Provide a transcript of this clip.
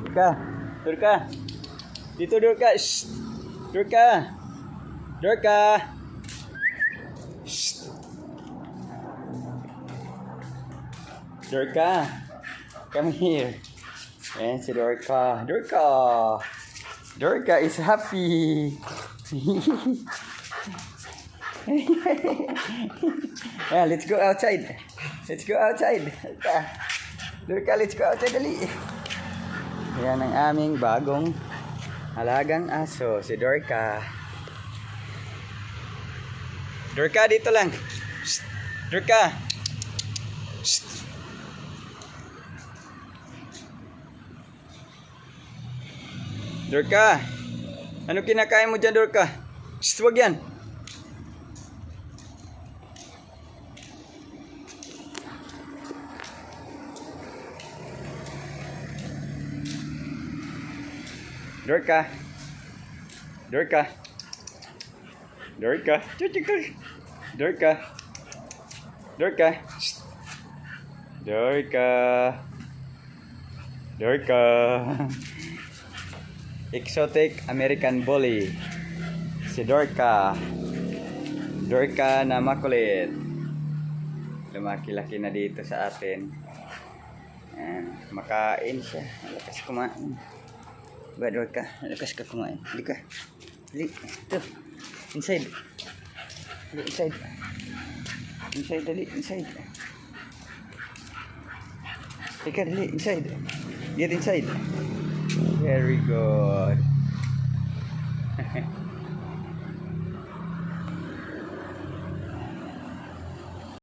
Dorka. Dorka. Dito, Dorka. Shh. Dorka. Dorka. Shh. Dorka. Come here. Ayan si Dorka. Dorka. Dorka is happy. Yeah, let's go outside. Let's go outside. Dorka, let's go outside dali. Yan ang aming bagong alagang aso, si Dorka. Dorka, dito lang. Shh. Dorka. Shh. Dorka. Ano kinakain mo dyan, Dorka? Shh, wag yan. Dorka. Dorka. Dorka. Dorka. Dorka. Dorka. Dorka. Exotic American Bully. Si Dorka. Dorka na makulit. Lumaki-laki na dito sa atin. Ayan, makain siya. Malakas kumain. Ba, Dorka, malakas ka kumain. Dali ka. Dali. Ito. Inside. Dali, inside. Inside, dali. Inside. Teka, dali. Inside. Get inside. Very good.